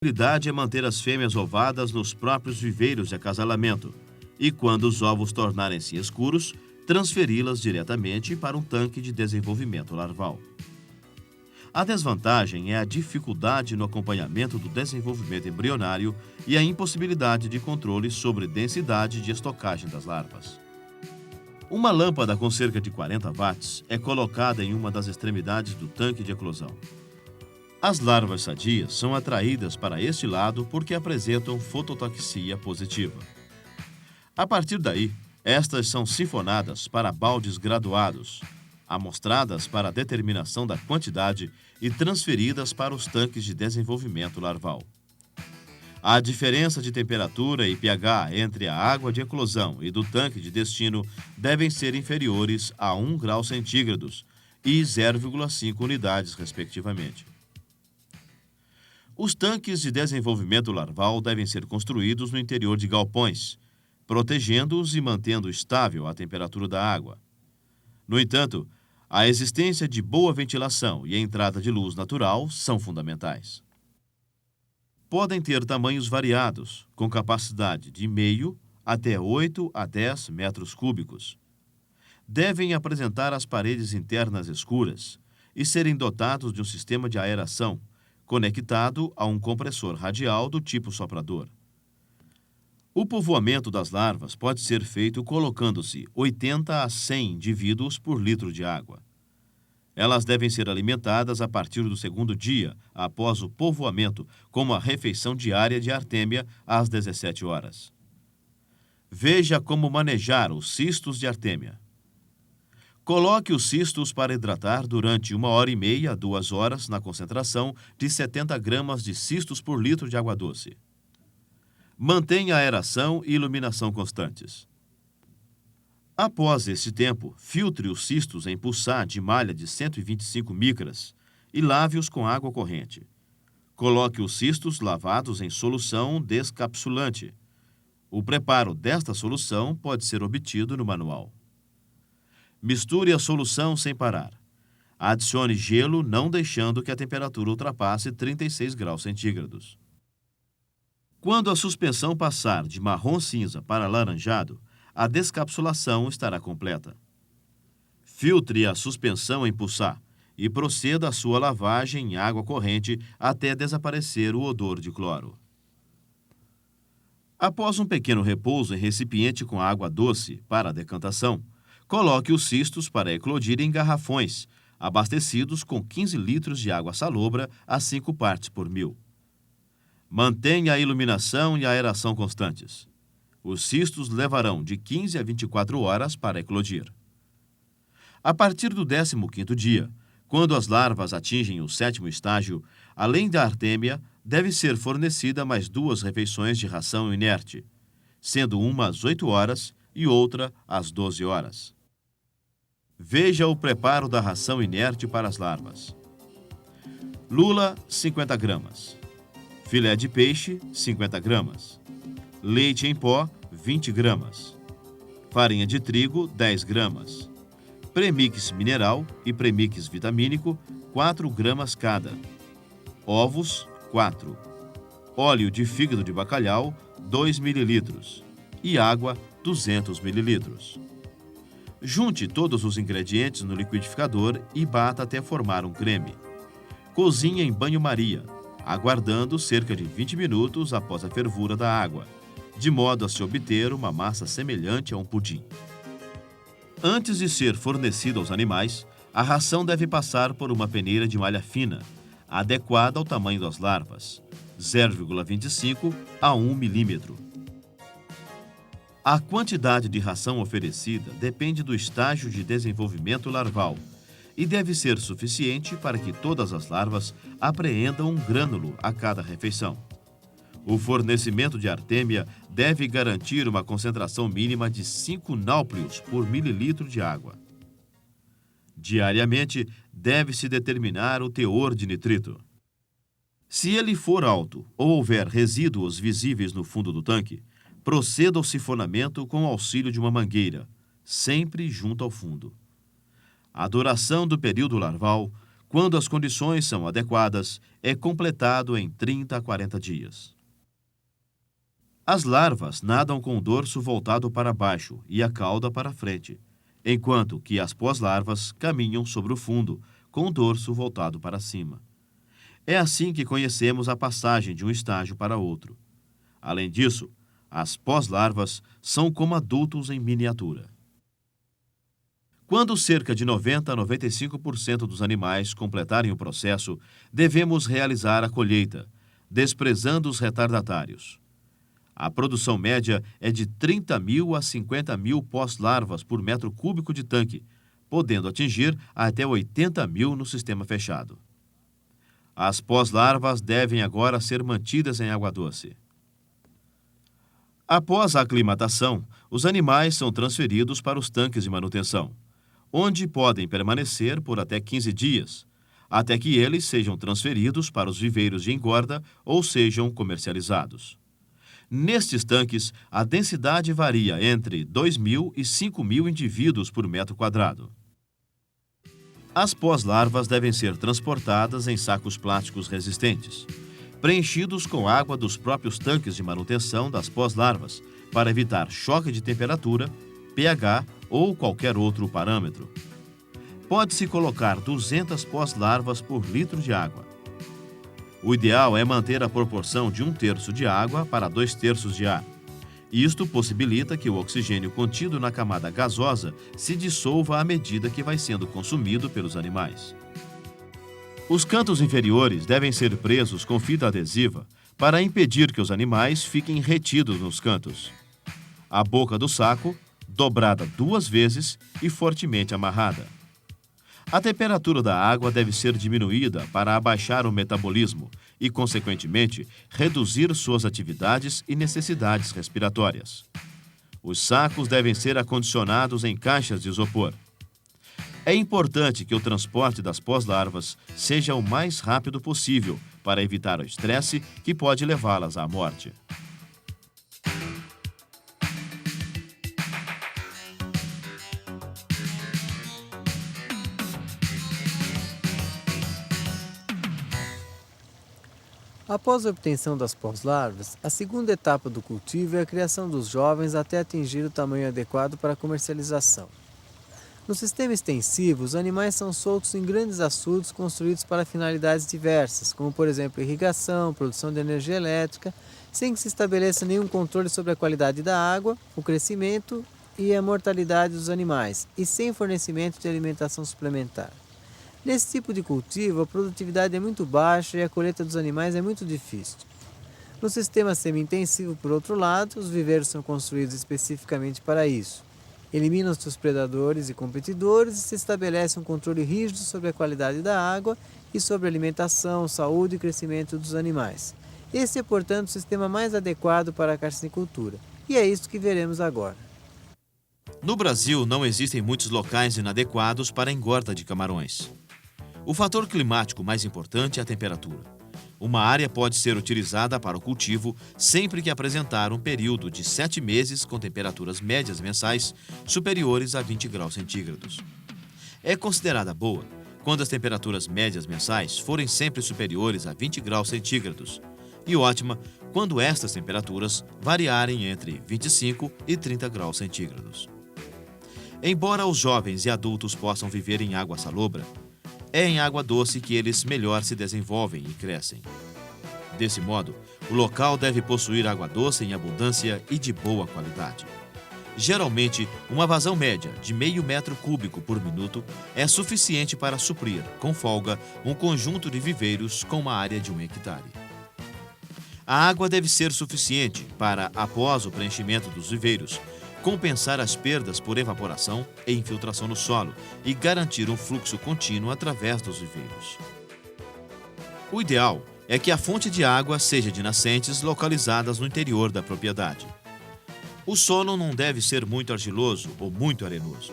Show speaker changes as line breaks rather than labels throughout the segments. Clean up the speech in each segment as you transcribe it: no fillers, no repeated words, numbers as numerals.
prioridade é manter as fêmeas ovadas nos próprios viveiros de acasalamento e, quando os ovos tornarem-se escuros, transferi-las diretamente para um tanque de desenvolvimento larval. A desvantagem é a dificuldade no acompanhamento do desenvolvimento embrionário e a impossibilidade de controle sobre densidade de estocagem das larvas. Uma lâmpada com cerca de 40 watts é colocada em uma das extremidades do tanque de eclosão. As larvas sadias são atraídas para este lado porque apresentam fototoxia positiva. A partir daí, estas são sifonadas para baldes graduados, amostradas para a determinação da quantidade e transferidas para os tanques de desenvolvimento larval. A diferença de temperatura e pH entre a água de eclosão e do tanque de destino devem ser inferiores a 1 grau centígrados e 0,5 unidades, respectivamente. Os tanques de desenvolvimento larval devem ser construídos no interior de galpões, protegendo-os e mantendo estável a temperatura da água. No entanto, a existência de boa ventilação e a entrada de luz natural são fundamentais. Podem ter tamanhos variados, com capacidade de meio até 8 a 10 metros cúbicos. Devem apresentar as paredes internas escuras e serem dotados de um sistema de aeração, conectado a um compressor radial do tipo soprador. O povoamento das larvas pode ser feito colocando-se 80 a 100 indivíduos por litro de água. Elas devem ser alimentadas a partir do segundo dia, após o povoamento, com uma refeição diária de artêmia às 17 horas. Veja como manejar os cistos de artêmia. Coloque os cistos para hidratar durante 1h30 a 2 horas na concentração de 70 gramas de cistos por litro de água doce. Mantenha aeração e iluminação constantes. Após esse tempo, filtre os cistos em pulsar de malha de 125 micras e lave-os com água corrente. Coloque os cistos lavados em solução descapsulante. O preparo desta solução pode ser obtido no manual. Misture a solução sem parar. Adicione gelo, não deixando que a temperatura ultrapasse 36 graus centígrados. Quando a suspensão passar de marrom cinza para alaranjado, a descapsulação estará completa. Filtre a suspensão em pulsar e proceda à sua lavagem em água corrente até desaparecer o odor de cloro. Após um pequeno repouso em recipiente com água doce para a decantação, coloque os cistos para eclodir em garrafões, abastecidos com 15 litros de água salobra a 5 partes por 1000. Mantenha a iluminação e a aeração constantes. Os cistos levarão de 15 a 24 horas para eclodir. A partir do 15º dia, quando as larvas atingem o 7º estágio, além da artêmia, deve ser fornecida mais 2 refeições de ração inerte, sendo uma às 8 horas e outra às 12 horas. Veja o preparo da ração inerte para as larvas. Lula, 50 gramas. Filé de peixe, 50 gramas. Leite em pó, 20 gramas. Farinha de trigo, 10 gramas. Premix mineral e premix vitamínico, 4 gramas cada. Ovos, 4. Óleo de fígado de bacalhau, 2 mililitros. E água, 200 mililitros. Junte todos os ingredientes no liquidificador e bata até formar um creme. Cozinhe em banho-maria, aguardando cerca de 20 minutos após a fervura da água, de modo a se obter uma massa semelhante a um pudim. Antes de ser fornecida aos animais, a ração deve passar por uma peneira de malha fina, adequada ao tamanho das larvas, 0,25 a 1 milímetro. A quantidade de ração oferecida depende do estágio de desenvolvimento larval e deve ser suficiente para que todas as larvas apreendam um grânulo a cada refeição. O fornecimento de artêmia deve garantir uma concentração mínima de 5 náuplios por mililitro de água. Diariamente, deve-se determinar o teor de nitrito. Se ele for alto ou houver resíduos visíveis no fundo do tanque, proceda ao sifonamento com o auxílio de uma mangueira, sempre junto ao fundo. A duração do período larval Quando as condições são adequadas, é completado em 30 a 40 dias. As larvas nadam com o dorso voltado para baixo e a cauda para frente, enquanto que as pós-larvas caminham sobre o fundo, com o dorso voltado para cima. É assim que conhecemos a passagem de um estágio para outro. Além disso, as pós-larvas são como adultos em miniatura. Quando cerca de 90 a 95% dos animais completarem o processo, devemos realizar a colheita, desprezando os retardatários. A produção média é de 30 mil a 50 mil pós-larvas por metro cúbico de tanque, podendo atingir até 80 mil no sistema fechado. As pós-larvas devem agora ser mantidas em água doce. Após a aclimatação, os animais são transferidos para os tanques de manutenção, onde podem permanecer por até 15 dias, até que eles sejam transferidos para os viveiros de engorda ou sejam comercializados. Nestes tanques, a densidade varia entre 2.000 e 5.000 indivíduos por metro quadrado. As pós-larvas devem ser transportadas em sacos plásticos resistentes, preenchidos com água dos próprios tanques de manutenção das pós-larvas, para evitar choque de temperatura, pH ou qualquer outro parâmetro. Pode-se colocar 200 pós-larvas por litro de água. O ideal é manter a proporção de 1/3 de água para 2/3 de ar. Isto possibilita que o oxigênio contido na camada gasosa se dissolva à medida que vai sendo consumido pelos animais. Os cantos inferiores devem ser presos com fita adesiva para impedir que os animais fiquem retidos nos cantos. A boca do saco, dobrada 2 vezes e fortemente amarrada. A temperatura da água deve ser diminuída para abaixar o metabolismo e, consequentemente, reduzir suas atividades e necessidades respiratórias. Os sacos devem ser acondicionados em caixas de isopor. É importante que o transporte das pós-larvas seja o mais rápido possível para evitar o estresse que pode levá-las à morte.
Após a obtenção das pós-larvas, a segunda etapa do cultivo é a criação dos jovens até atingir o tamanho adequado para a comercialização. No sistema extensivo, os animais são soltos em grandes açudes construídos para finalidades diversas, como por exemplo irrigação, produção de energia elétrica, sem que se estabeleça nenhum controle sobre a qualidade da água, o crescimento e a mortalidade dos animais, e sem fornecimento de alimentação suplementar. Nesse tipo de cultivo, a produtividade é muito baixa e a colheita dos animais é muito difícil. No sistema semi-intensivo, por outro lado, os viveiros são construídos especificamente para isso. Eliminam-se os predadores e competidores e se estabelece um controle rígido sobre a qualidade da água e sobre a alimentação, saúde e crescimento dos animais. Esse é, portanto, o sistema mais adequado para a carcinicultura. E é isso que veremos agora.
No Brasil, não existem muitos locais inadequados para a engorda de camarões. O fator climático mais importante é a temperatura. Uma área pode ser utilizada para o cultivo sempre que apresentar um período de 7 meses com temperaturas médias mensais superiores a 20 graus centígrados. É considerada boa quando as temperaturas médias mensais forem sempre superiores a 20 graus centígrados e ótima quando estas temperaturas variarem entre 25 e 30 graus centígrados. Embora os jovens e adultos possam viver em água salobra, é em água doce que eles melhor se desenvolvem e crescem. Desse modo, o local deve possuir água doce em abundância e de boa qualidade. Geralmente, uma vazão média de meio metro cúbico por minuto é suficiente para suprir, com folga, um conjunto de viveiros com uma área de 1 hectare. A água deve ser suficiente para, após o preenchimento dos viveiros, compensar as perdas por evaporação e infiltração no solo e garantir um fluxo contínuo através dos viveiros. O ideal é que a fonte de água seja de nascentes localizadas no interior da propriedade. O solo não deve ser muito argiloso ou muito arenoso.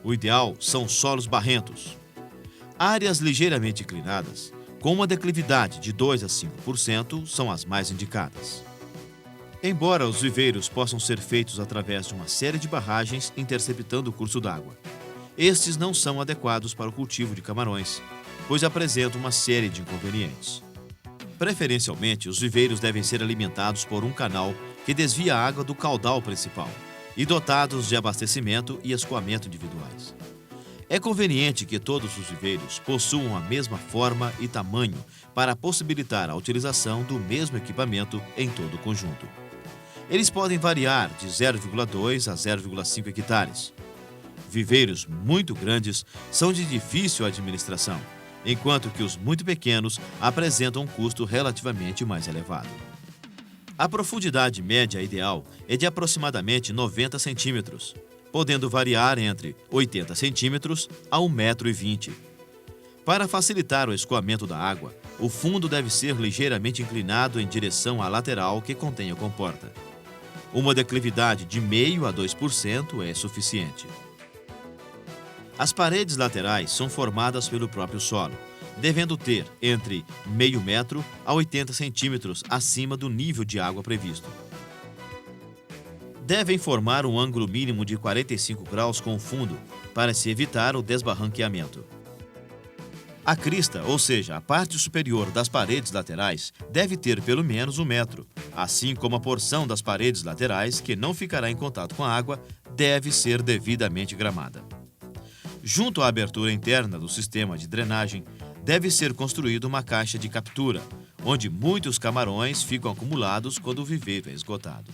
O ideal são solos barrentos. Áreas ligeiramente inclinadas, com uma declividade de 2 a 5%, são as mais indicadas. Embora os viveiros possam ser feitos através de uma série de barragens interceptando o curso d'água, estes não são adequados para o cultivo de camarões, pois apresentam uma série de inconvenientes. Preferencialmente, os viveiros devem ser alimentados por um canal que desvia a água do caudal principal e dotados de abastecimento e escoamento individuais. É conveniente que todos os viveiros possuam a mesma forma e tamanho para possibilitar a utilização do mesmo equipamento em todo o conjunto. Eles podem variar de 0,2 a 0,5 hectares. Viveiros muito grandes são de difícil administração, enquanto que os muito pequenos apresentam um custo relativamente mais elevado. A profundidade média ideal é de aproximadamente 90 centímetros, podendo variar entre 80 centímetros a 1,20 m. Para facilitar o escoamento da água, o fundo deve ser ligeiramente inclinado em direção à lateral que contém a comporta. Uma declividade de 0,5% a 2% é suficiente. As paredes laterais são formadas pelo próprio solo, devendo ter entre 0,5 metro a 80 centímetros acima do nível de água previsto. Devem formar um ângulo mínimo de 45 graus com o fundo, para se evitar o desbarranqueamento. A crista, ou seja, a parte superior das paredes laterais, deve ter pelo menos 1 metro, assim como a porção das paredes laterais, que não ficará em contato com a água, deve ser devidamente gramada. Junto à abertura interna do sistema de drenagem, deve ser construída uma caixa de captura, onde muitos camarões ficam acumulados quando o viveiro é esgotado.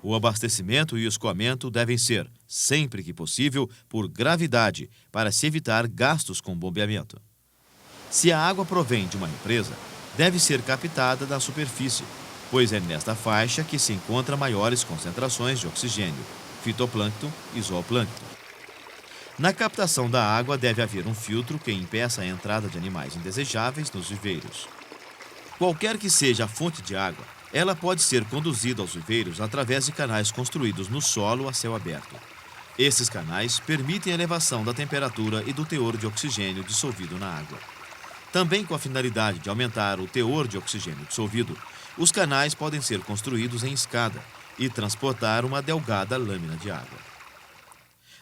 O abastecimento e o escoamento devem ser, sempre que possível, por gravidade, para se evitar gastos com bombeamento. Se a água provém de uma represa, deve ser captada da superfície, pois é nesta faixa que se encontram maiores concentrações de oxigênio, fitoplâncton e zooplâncton. Na captação da água deve haver um filtro que impeça a entrada de animais indesejáveis nos viveiros. Qualquer que seja a fonte de água, ela pode ser conduzida aos viveiros através de canais construídos no solo a céu aberto. Esses canais permitem a elevação da temperatura e do teor de oxigênio dissolvido na água. Também com a finalidade de aumentar o teor de oxigênio dissolvido, os canais podem ser construídos em escada e transportar uma delgada lâmina de água.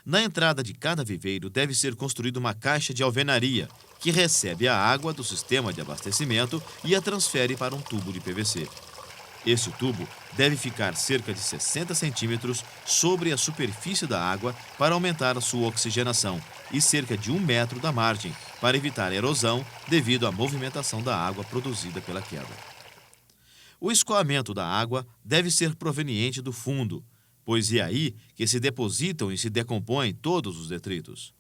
Na entrada de cada viveiro deve ser construída uma caixa de alvenaria, que recebe a água do sistema de abastecimento e a transfere para um tubo de PVC. Este tubo deve ficar cerca de 60 centímetros sobre a superfície da água para aumentar a sua oxigenação e cerca de 1 metro da margem para evitar erosão devido à movimentação da água produzida pela queda. O escoamento da água deve ser proveniente do fundo, pois é aí que se depositam e se decompõem todos os detritos.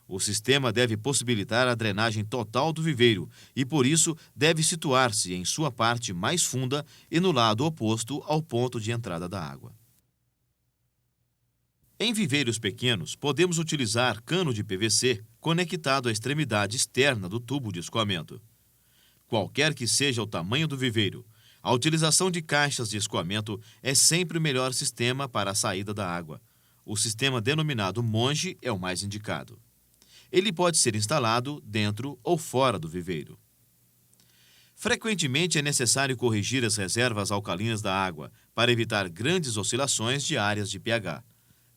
O sistema deve possibilitar a drenagem total do viveiro e, por isso, deve situar-se em sua parte mais funda e no lado oposto ao ponto de entrada da água. Em viveiros pequenos, podemos utilizar cano de PVC conectado à extremidade externa do tubo de escoamento. Qualquer que seja o tamanho do viveiro, a utilização de caixas de escoamento é sempre o melhor sistema para a saída da água. O sistema denominado Monge é o mais indicado. Ele pode ser instalado dentro ou fora do viveiro. Frequentemente é necessário corrigir as reservas alcalinas da água para evitar grandes oscilações de áreas de pH.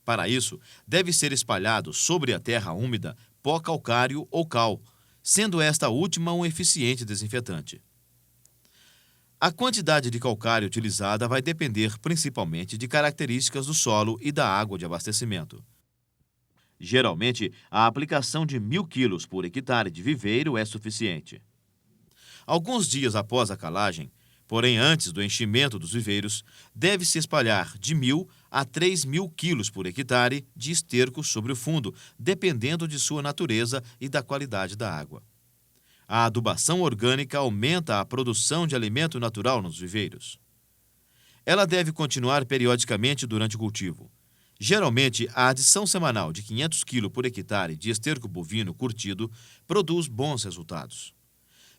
Para isso, deve ser espalhado sobre a terra úmida pó calcário ou cal, sendo esta última um eficiente desinfetante. A quantidade de calcário utilizada vai depender principalmente de características do solo e da água de abastecimento. Geralmente, a aplicação de 1.000 kg por hectare de viveiro é suficiente. Alguns dias após a calagem, porém antes do enchimento dos viveiros, deve-se espalhar de 1.000 a 3.000 kg por hectare de esterco sobre o fundo, dependendo de sua natureza e da qualidade da água. A adubação orgânica aumenta a produção de alimento natural nos viveiros. Ela deve continuar periodicamente durante o cultivo. Geralmente, a adição semanal de 500 kg por hectare de esterco bovino curtido produz bons resultados.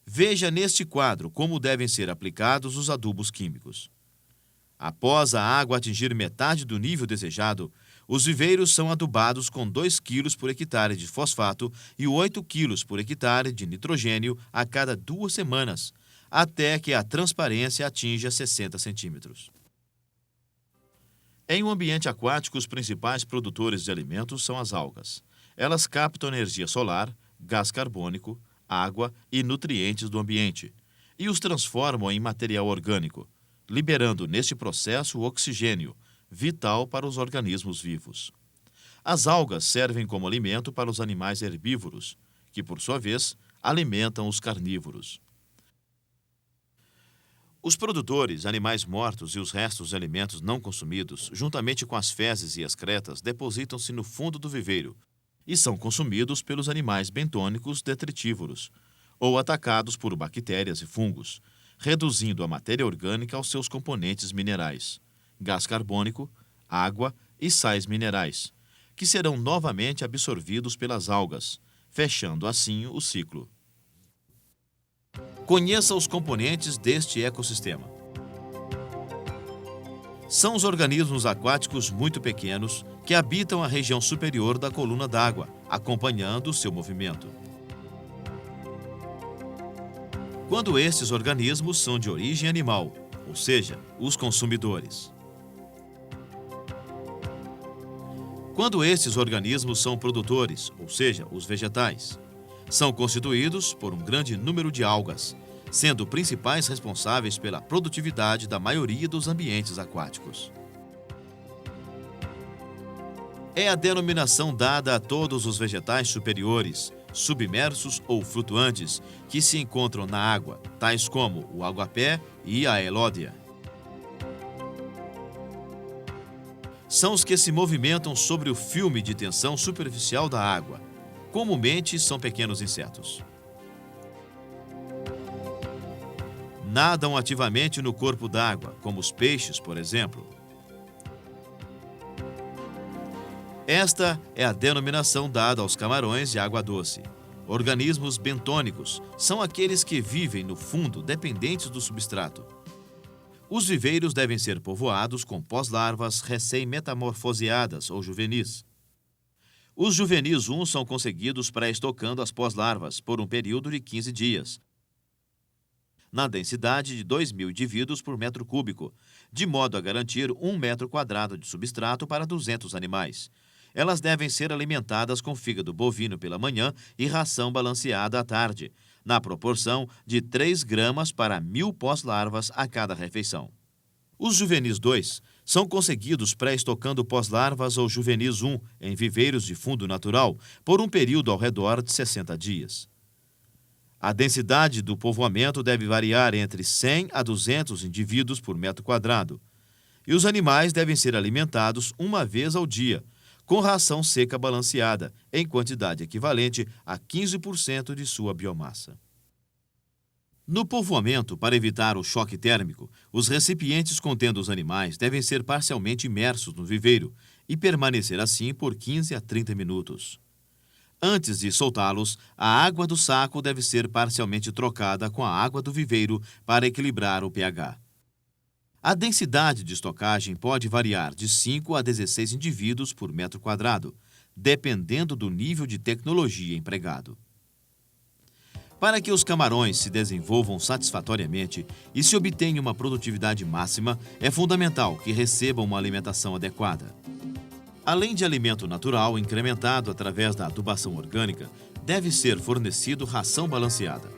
Veja neste quadro como devem ser aplicados os adubos químicos. Após a água atingir metade do nível desejado, os viveiros são adubados com 2 kg por hectare de fosfato e 8 kg por hectare de nitrogênio a cada 2 semanas, até que a transparência atinja 60 centímetros. Em um ambiente aquático, os principais produtores de alimentos são as algas. Elas captam energia solar, gás carbônico, água e nutrientes do ambiente, e os transformam em material orgânico, liberando neste processo o oxigênio, vital para os organismos vivos. As algas servem como alimento para os animais herbívoros, que, por sua vez, alimentam os carnívoros. Os produtores, animais mortos e os restos de alimentos não consumidos, juntamente com as fezes e excretas, depositam-se no fundo do viveiro e são consumidos pelos animais bentônicos detritívoros ou atacados por bactérias e fungos, reduzindo a matéria orgânica aos seus componentes minerais, gás carbônico, água e sais minerais, que serão novamente absorvidos pelas algas, fechando assim o ciclo. Conheça os componentes deste ecossistema. São os organismos aquáticos muito pequenos que habitam a região superior da coluna d'água, acompanhando o seu movimento. Quando estes organismos são de origem animal, ou seja, os consumidores. Quando estes organismos são produtores, ou seja, os vegetais. São constituídos por um grande número de algas, sendo principais responsáveis pela produtividade da maioria dos ambientes aquáticos. É a denominação dada a todos os vegetais superiores, submersos ou flutuantes, que se encontram na água, tais como o aguapé e a elódia. São os que se movimentam sobre o filme de tensão superficial da água. Comumente são pequenos insetos. Nadam ativamente no corpo d'água, como os peixes, por exemplo. Esta é a denominação dada aos camarões de água doce. Organismos bentônicos são aqueles que vivem no fundo dependentes do substrato. Os viveiros devem ser povoados com pós-larvas recém-metamorfoseadas ou juvenis. Os juvenis 1 são conseguidos pré-estocando as pós-larvas por um período de 15 dias, na densidade de 2.000 indivíduos por metro cúbico, de modo a garantir 1 metro quadrado de substrato para 200 animais. Elas devem ser alimentadas com fígado bovino pela manhã e ração balanceada à tarde, na proporção de 3 gramas para 1.000 pós-larvas a cada refeição. Os juvenis 2 são conseguidos pré-estocando pós-larvas ou juvenis 1 em viveiros de fundo natural por um período ao redor de 60 dias. A densidade do povoamento deve variar entre 100 a 200 indivíduos por metro quadrado, e os animais devem ser alimentados uma vez ao dia, com ração seca balanceada, em quantidade equivalente a 15% de sua biomassa. No povoamento, para evitar o choque térmico, os recipientes contendo os animais devem ser parcialmente imersos no viveiro e permanecer assim por 15 a 30 minutos. Antes de soltá-los, a água do saco deve ser parcialmente trocada com a água do viveiro para equilibrar o pH. A densidade de estocagem pode variar de 5 a 16 indivíduos por metro quadrado, dependendo do nível de tecnologia empregado. Para que os camarões se desenvolvam satisfatoriamente e se obtenha uma produtividade máxima, é fundamental que recebam uma alimentação adequada. Além de alimento natural incrementado através da adubação orgânica, deve ser fornecido ração balanceada.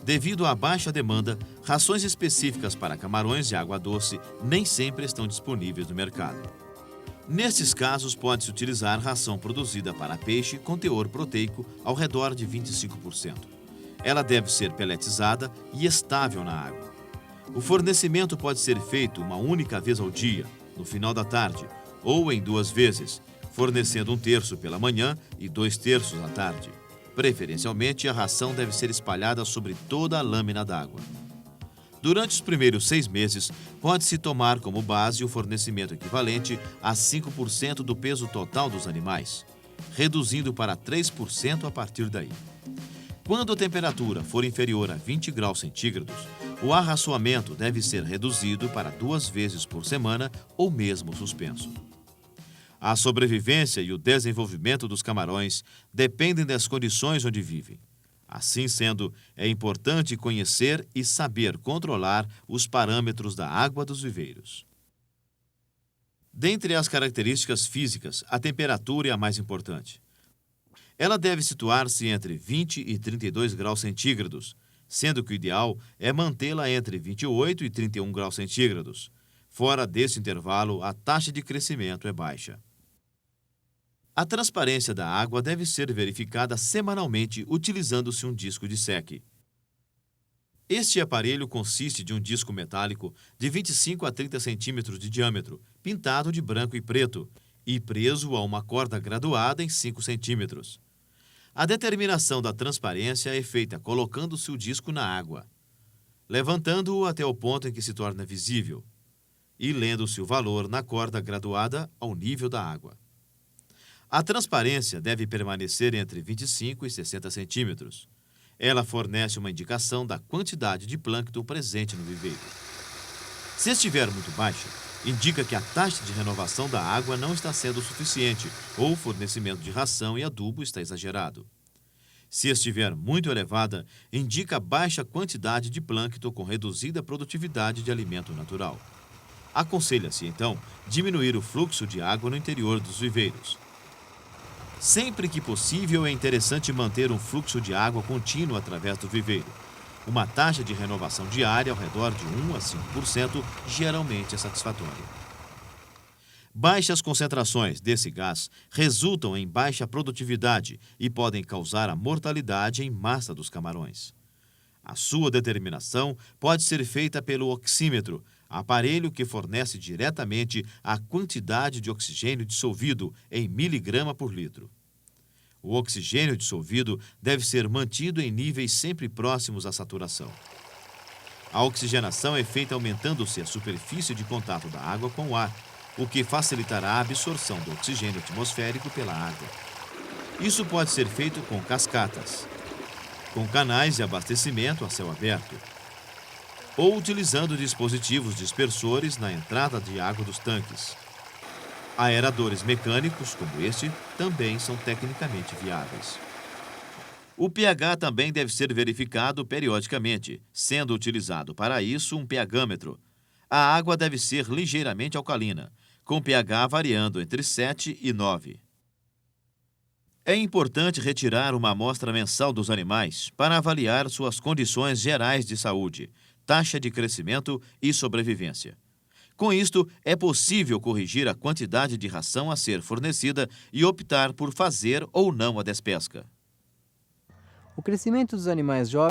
Devido à baixa demanda, rações específicas para camarões de água doce nem sempre estão disponíveis no mercado. Nestes casos, pode-se utilizar ração produzida para peixe com teor proteico ao redor de 25%. Ela deve ser peletizada e estável na água. O fornecimento pode ser feito uma única vez ao dia, no final da tarde, ou em 2 vezes, fornecendo 1/3 pela manhã e 2/3 à tarde. Preferencialmente, a ração deve ser espalhada sobre toda a lâmina d'água. Durante os primeiros 6 meses, pode-se tomar como base o fornecimento equivalente a 5% do peso total dos animais, reduzindo para 3% a partir daí. Quando a temperatura for inferior a 20 graus centígrados, o arraçoamento deve ser reduzido para 2 vezes por semana ou mesmo suspenso. A sobrevivência e o desenvolvimento dos camarões dependem das condições onde vivem. Assim sendo, é importante conhecer e saber controlar os parâmetros da água dos viveiros. Dentre as características físicas, a temperatura é a mais importante. Ela deve situar-se entre 20 e 32 graus centígrados, sendo que o ideal é mantê-la entre 28 e 31 graus centígrados. Fora desse intervalo, a taxa de crescimento é baixa. A transparência da água deve ser verificada semanalmente utilizando-se um disco de seque. Este aparelho consiste de um disco metálico de 25 a 30 centímetros de diâmetro, pintado de branco e preto, e preso a uma corda graduada em 5 centímetros. A determinação da transparência é feita colocando-se o disco na água, levantando-o até o ponto em que se torna visível, e lendo-se o valor na corda graduada ao nível da água. A transparência deve permanecer entre 25 e 60 centímetros. Ela fornece uma indicação da quantidade de plâncton presente no viveiro. Se estiver muito baixa, indica que a taxa de renovação da água não está sendo suficiente ou o fornecimento de ração e adubo está exagerado. Se estiver muito elevada, indica baixa quantidade de plâncton com reduzida produtividade de alimento natural. Aconselha-se, então, diminuir o fluxo de água no interior dos viveiros. Sempre que possível, é interessante manter um fluxo de água contínuo através do viveiro. Uma taxa de renovação diária ao redor de 1 a 5% geralmente é satisfatória. Baixas concentrações desse gás resultam em baixa produtividade e podem causar a mortalidade em massa dos camarões. A sua determinação pode ser feita pelo oxímetro, aparelho que fornece diretamente a quantidade de oxigênio dissolvido em miligrama por litro. O oxigênio dissolvido deve ser mantido em níveis sempre próximos à saturação. A oxigenação é feita aumentando-se a superfície de contato da água com o ar, o que facilitará a absorção do oxigênio atmosférico pela água. Isso pode ser feito com cascatas, com canais de abastecimento a céu aberto, ou utilizando dispositivos dispersores na entrada de água dos tanques. Aeradores mecânicos, como este, também são tecnicamente viáveis. O pH também deve ser verificado periodicamente, sendo utilizado para isso um pHmetro. A água deve ser ligeiramente alcalina, com pH variando entre 7 e 9. É importante retirar uma amostra mensal dos animais para avaliar suas condições gerais de saúde, taxa de crescimento e sobrevivência. Com isto, é possível corrigir a quantidade de ração a ser fornecida e optar por fazer ou não a despesca.
O crescimento dos animais jovens